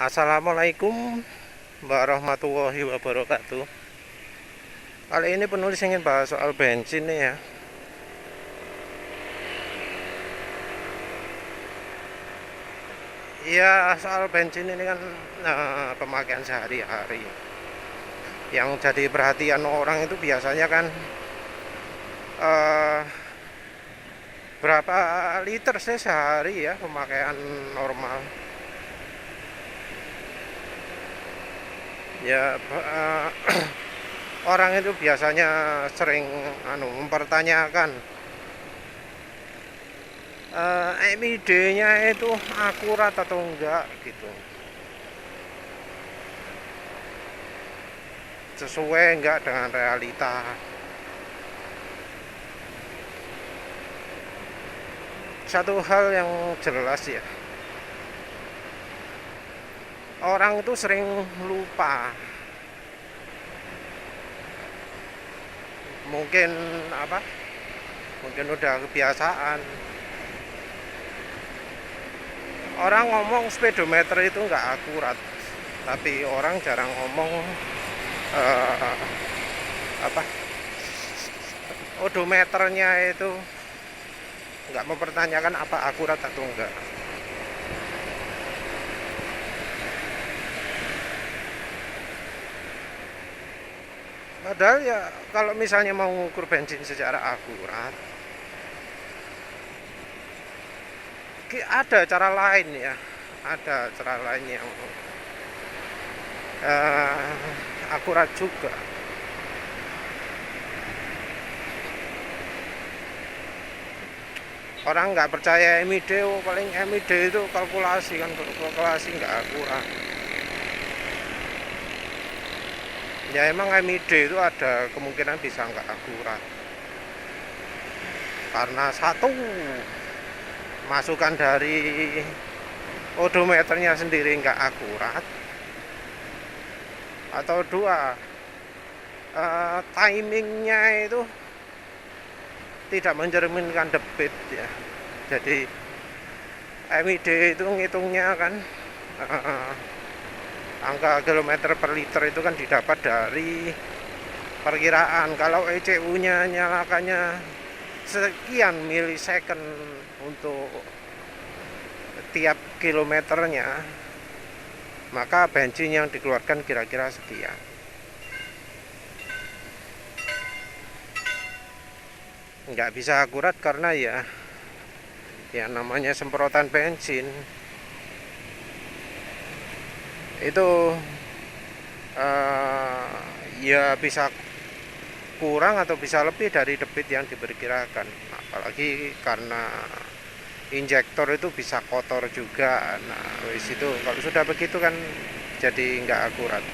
Assalamualaikum warahmatullahi wabarakatuh. Kali ini penulis ingin bahas soal bensin nih ya. Iya, soal bensin ini kan pemakaian sehari-hari. Yang jadi perhatian orang itu biasanya kan eh, berapa liter sih sehari ya pemakaian normal. Ya, orang itu biasanya sering mempertanyakan MID-nya itu akurat atau enggak gitu, sesuai enggak dengan realita. Satu hal yang jelas ya, orang itu sering lupa, mungkin mungkin udah kebiasaan. Orang ngomong speedometer itu nggak akurat, tapi orang jarang ngomong eh, apa odometernya itu, nggak mempertanyakan apa akurat atau enggak. Padahal ya kalau misalnya mau mengukur bensin secara akurat, ada cara lain ya, ada cara lain yang akurat juga. Orang nggak percaya MID, paling MID itu kalkulasi kan, kalkulasi nggak akurat. Ya emang MID itu ada kemungkinan bisa nggak akurat, karena satu, masukan dari odometernya sendiri nggak akurat, atau dua, timingnya itu tidak mencerminkan debit ya. Jadi MID itu ngitungnya kan angka kilometer per liter itu kan didapat dari perkiraan. Kalau ECU nya nyalakannya sekian milisecond untuk tiap kilometernya, maka bensin yang dikeluarkan kira-kira sekian. Nggak bisa akurat karena ya namanya semprotan bensin itu ya bisa kurang atau bisa lebih dari debit yang diperkirakan, apalagi karena injektor itu bisa kotor juga. Nah wis itu kalau sudah begitu kan jadi nggak akurat.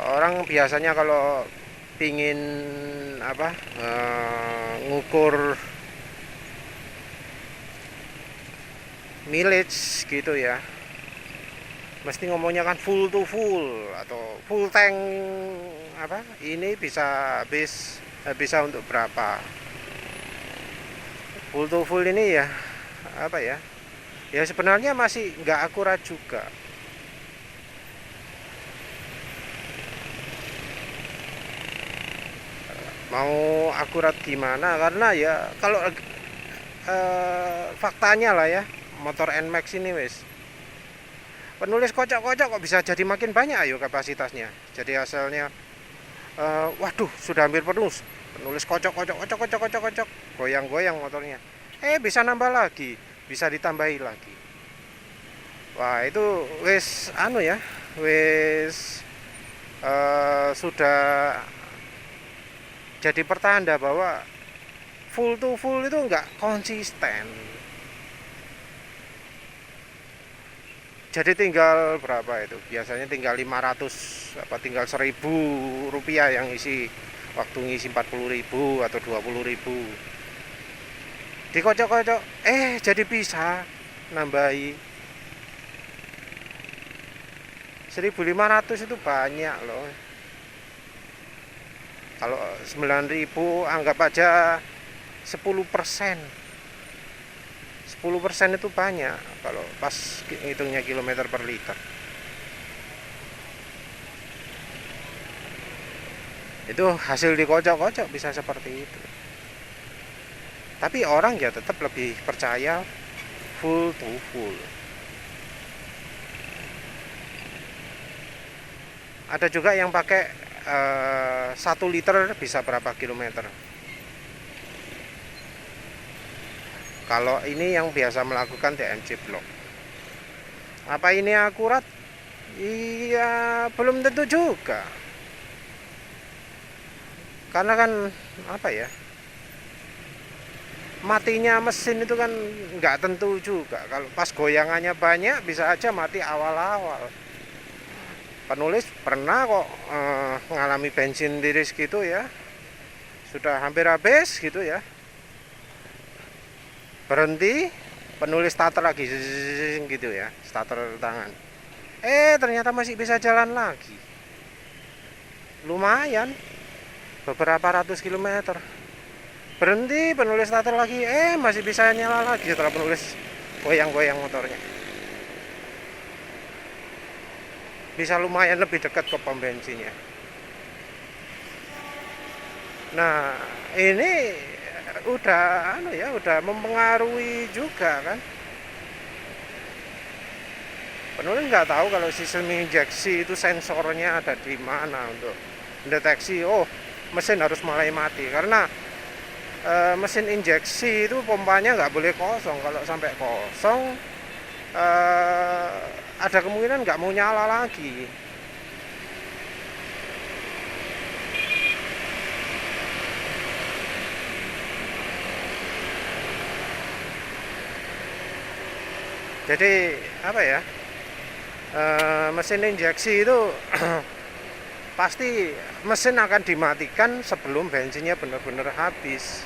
Orang biasanya kalau pingin ngukur mileage gitu ya, mesti ngomongnya kan full to full atau full tank. Ini bisa bisa untuk berapa. Full to full ini ya ya sebenarnya masih nggak akurat juga. Mau akurat gimana, karena ya kalau faktanya lah ya, motor NMAX ini wis penulis kocok-kocok kok bisa jadi makin banyak ayo kapasitasnya. Jadi asalnya waduh sudah hampir penuh, penulis kocok-kocok kocok kocok kocok kocok, goyang-goyang motornya, bisa nambah lagi, bisa ditambahi lagi. Wah itu wis wis sudah jadi pertanda bahwa full to full itu nggak konsisten. Jadi tinggal berapa itu? Biasanya tinggal 500 tinggal 1.000 rupiah yang isi, waktu ngisi 40.000 atau 20.000. Dikocok-kocok, jadi bisa nambahi 1.500 itu banyak loh. Kalau 9.000 anggap aja 10%. 10% itu banyak kalau pas hitungnya kilometer per liter. Itu hasil dikocok-kocok bisa seperti itu. Tapi orang ya tetap lebih percaya full to full. Ada juga yang pakai 1 liter bisa berapa kilometer. Kalau ini yang biasa melakukan TMC block. Apa ini akurat? Iya, belum tentu juga. Karena kan apa ya? Matinya mesin itu kan nggak tentu juga. Kalau pas goyangannya banyak bisa aja mati awal-awal. Penulis pernah kok mengalami bensin tiris gitu ya. Sudah hampir habis gitu ya. Berhenti, penulis starter lagi gitu ya, starter tangan. Ternyata masih bisa jalan lagi. Lumayan, beberapa ratus kilometer. Berhenti, penulis starter lagi, masih bisa nyala lagi setelah penulis goyang-goyang motornya. Bisa lumayan lebih dekat ke pom bensinnya. Nah, ini udah mempengaruhi juga kan. Penulis nggak tahu kalau sistem injeksi itu sensornya ada di mana untuk mendeteksi mesin harus mulai mati, karena mesin injeksi itu pompanya nggak boleh kosong. Kalau sampai kosong ada kemungkinan nggak mau nyala lagi. Jadi apa ya, mesin injeksi itu pasti mesin akan dimatikan sebelum bensinnya benar-benar habis.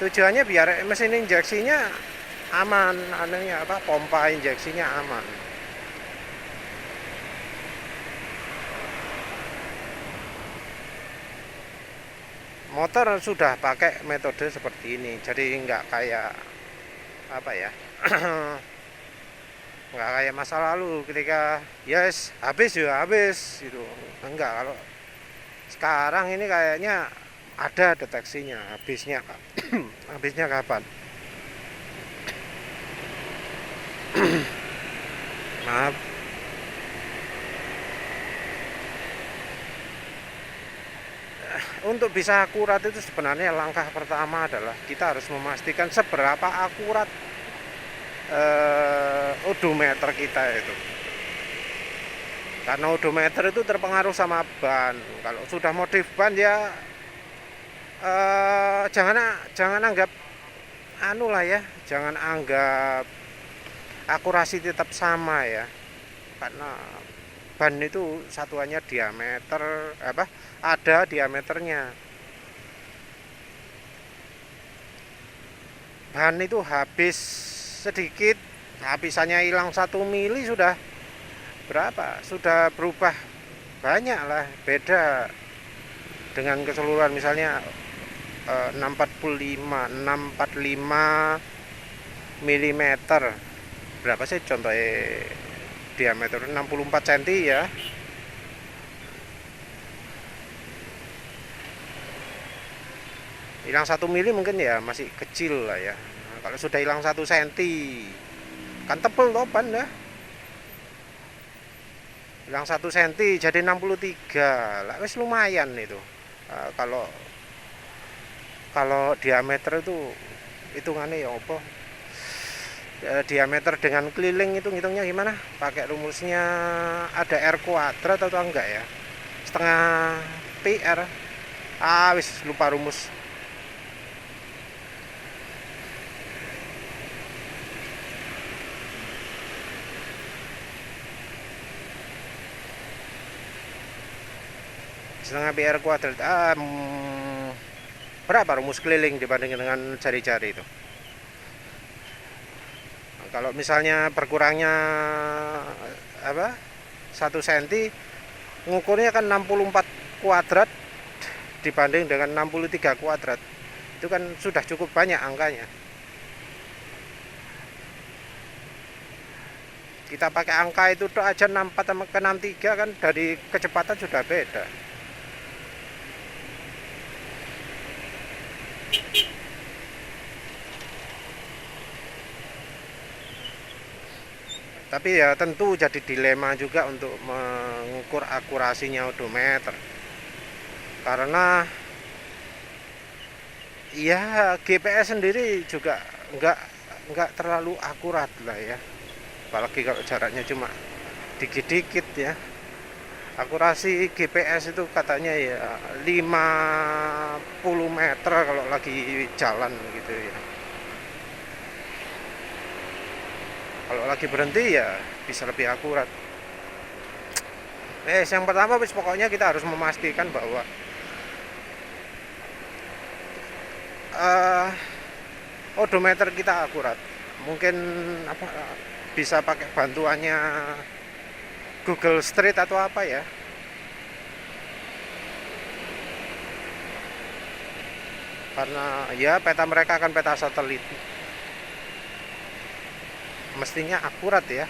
Tujuannya biar mesin injeksinya aman, pompa injeksinya aman. Motor sudah pakai metode seperti ini, jadi nggak kayak apa ya, nggak kayak masa lalu ketika habis gitu. Enggak, kalau sekarang ini kayaknya ada deteksinya habisnya habisnya kapan. Maaf. Untuk bisa akurat itu sebenarnya langkah pertama adalah kita harus memastikan seberapa akurat odometer kita itu. Karena odometer itu terpengaruh sama ban. Kalau sudah modif ban ya jangan anggap jangan anggap akurasi tetap sama ya. Karena ban itu satuannya diameter, ada diameternya. Ban itu habis sedikit, habisannya hilang 1 mili sudah berapa? Sudah berubah banyak lah, beda dengan keseluruhan. Misalnya 645 mm, berapa sih contohnya diameter 64 cm ya. Hilang 1 mili mungkin ya masih kecil lah ya. Nah, kalau sudah hilang 1 cm kan tebel toh ban ya. Hilang 1 cm jadi 63 lah, wis lumayan itu. Kalau diameter itu hitungannya ya apa? Diameter dengan keliling itu ngitungnya gimana? Pakai rumusnya ada R kuadrat atau enggak ya? Setengah PR. Wis lupa rumus. Setengah PR kuadrat. Berapa rumus keliling dibandingkan dengan jari-jari itu? Kalau misalnya berkurangnya 1 cm, ngukurnya kan 64 kuadrat dibanding dengan 63 kuadrat. Itu kan sudah cukup banyak angkanya. Kita pakai angka itu tuh aja 64 sama ke 63 kan dari kecepatan sudah beda. Tapi ya tentu jadi dilema juga untuk mengukur akurasinya odometer. Karena ya GPS sendiri juga nggak terlalu akurat lah ya, apalagi kalau jaraknya cuma dikit-dikit ya. Akurasi GPS itu katanya ya 50 meter kalau lagi jalan gitu ya. Kalau lagi berhenti ya bisa lebih akurat. Yang pertama pokoknya kita harus memastikan bahwa odometer kita akurat. Mungkin bisa pakai bantuannya Google Street atau apa ya. Karena ya peta mereka akan peta satelit. Mestinya akurat ya.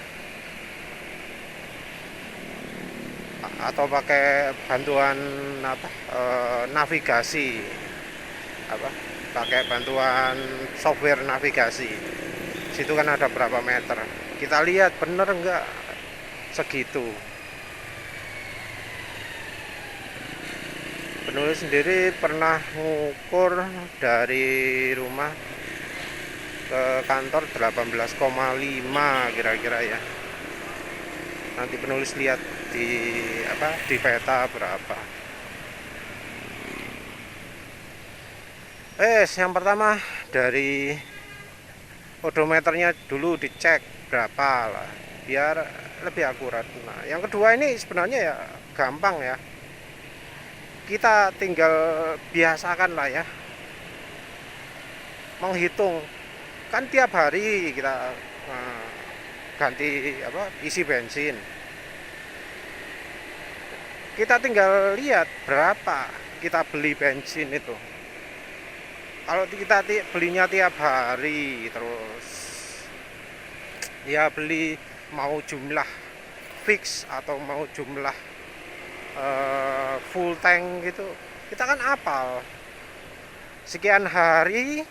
Atau pakai bantuan navigasi pakai bantuan software navigasi. Situ kan ada berapa meter, kita lihat bener enggak segitu. Penulis sendiri pernah ngukur dari rumah ke kantor 18,5 kira-kira ya. Nanti penulis lihat di peta berapa. Yang pertama dari odometernya dulu dicek berapa lah, biar lebih akurat. Nah, yang kedua ini sebenarnya ya gampang ya. Kita tinggal biasakan lah ya, menghitung. Kan tiap hari kita ganti isi bensin. Kita tinggal lihat berapa kita beli bensin itu. Kalau kita belinya tiap hari terus ya beli mau jumlah fix atau mau jumlah full tank gitu, kita kan apal sekian hari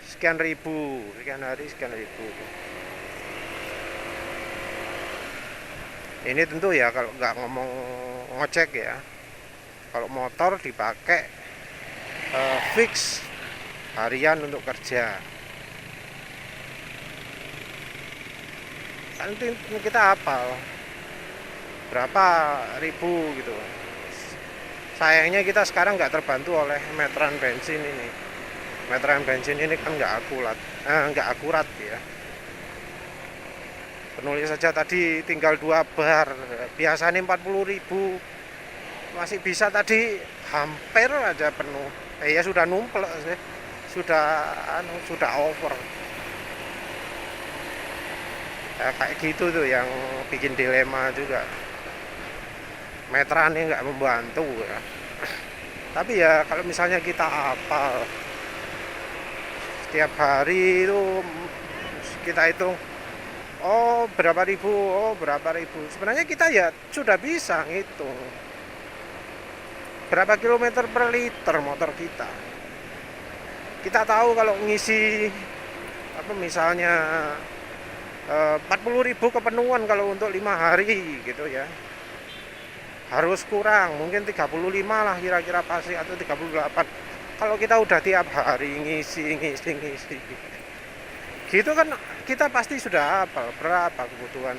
sekian ribu, sekian hari sekian ribu. Ini tentu ya kalau nggak ngomong ngecek ya. Kalau motor dipakai fix harian untuk kerja. Nanti kita hafal berapa ribu gitu. Sayangnya kita sekarang nggak terbantu oleh meteran bensin ini. Meteran bensin ini kan nggak akurat ya. Penulis saja tadi tinggal 2 bar, biasanya 40.000, masih bisa tadi hampir aja penuh. Ya sudah numpel sih, sudah over. Kayak gitu tuh yang bikin dilema juga. Meteran ini nggak membantu ya. Tapi ya kalau misalnya kita hafal setiap hari itu kita hitung, berapa ribu, sebenarnya kita ya sudah bisa ngitung berapa kilometer per liter motor kita. Kita tahu kalau ngisi misalnya 40.000 kepenuhan kalau untuk 5 hari gitu ya, harus kurang mungkin 35 lah kira-kira pasti, atau 38 kalau kita udah tiap hari ngisi gitu kan. Kita pasti sudah hafal berapa kebutuhan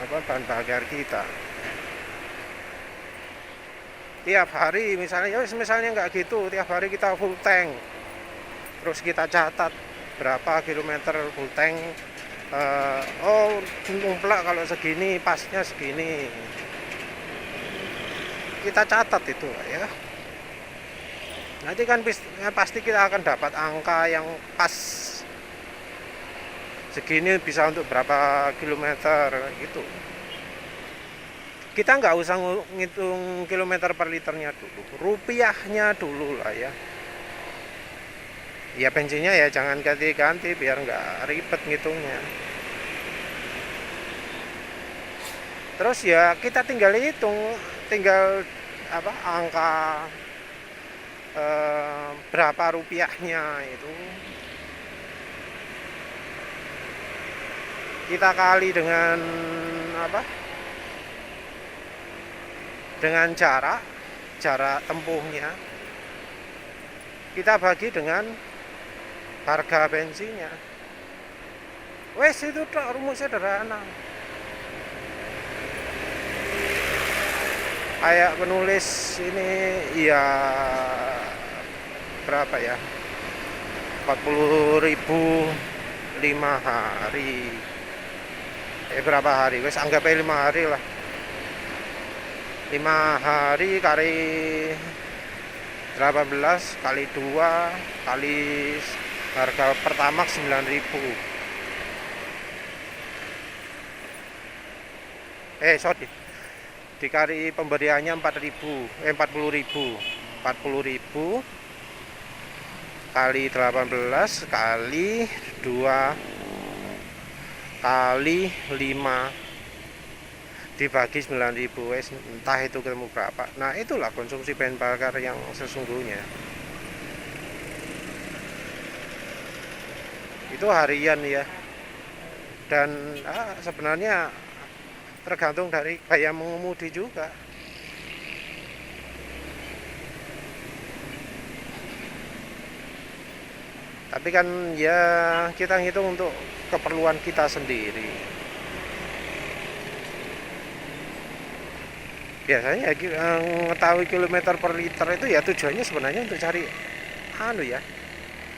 bahan bakar kita tiap hari. Misalnya nggak gitu, tiap hari kita full tank, terus kita catat berapa kilometer full tank. Ngumpulak kalau segini, pasnya segini, kita catat itu ya. Nanti kan pasti kita akan dapat angka yang pas, segini bisa untuk berapa kilometer gitu. Kita nggak usah ngitung kilometer per liternya dulu, rupiahnya dulu lah ya. Ya bensinnya ya jangan ganti-ganti biar nggak ribet ngitungnya. Terus ya kita tinggal hitung, tinggal apa angka berapa rupiahnya itu kita kali dengan apa? Dengan jarak tempuhnya. Kita bagi dengan harga bensinnya. Wes itu tok, rumus sederhana. Kayak penulis ini ya berapa ya? 40.000 5 hari. Berapa hari? Wes anggap aja 5 hari lah. 5 hari kali 18 kali 2 kali harga Pertamax 9.000. Sorry. Dikali pemberiannya 40.000 kali 18 kali 2 kali 5 dibagi 9.000, entah itu ketemu berapa. Nah itulah konsumsi bahan bakar yang sesungguhnya. Itu harian ya. Dan sebenarnya tergantung dari gaya mengemudi juga. Tapi kan ya kita ngitung untuk keperluan kita sendiri. Biasanya mengetahui kilometer per liter itu ya tujuannya sebenarnya untuk cari ya.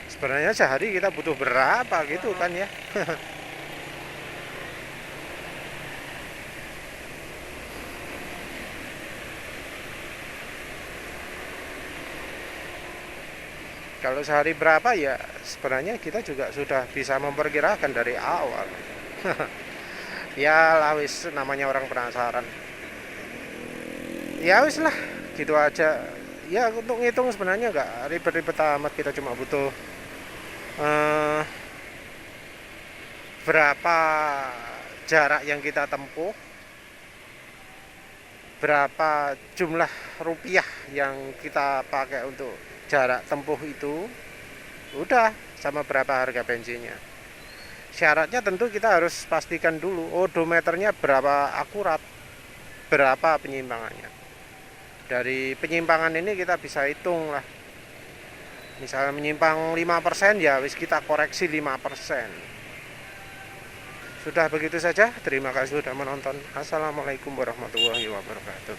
Sebenarnya sehari kita butuh berapa gitu kan ya. Kalau sehari berapa ya sebenarnya kita juga sudah bisa memperkirakan dari awal. Ya lah wis, namanya orang penasaran. Ya wis lah, gitu aja. Ya untuk ngitung sebenarnya nggak ribet-ribet amat, kita cuma butuh berapa jarak yang kita tempuh, berapa jumlah rupiah yang kita pakai untuk jarak tempuh itu, udah sama berapa harga bensinnya. Syaratnya tentu kita harus pastikan dulu odometernya berapa akurat, berapa penyimpangannya. Dari penyimpangan ini kita bisa hitung lah. Misalnya menyimpang 5% ya wis kita koreksi 5%. Sudah begitu saja. Terima kasih sudah menonton. Assalamualaikum warahmatullahi wabarakatuh.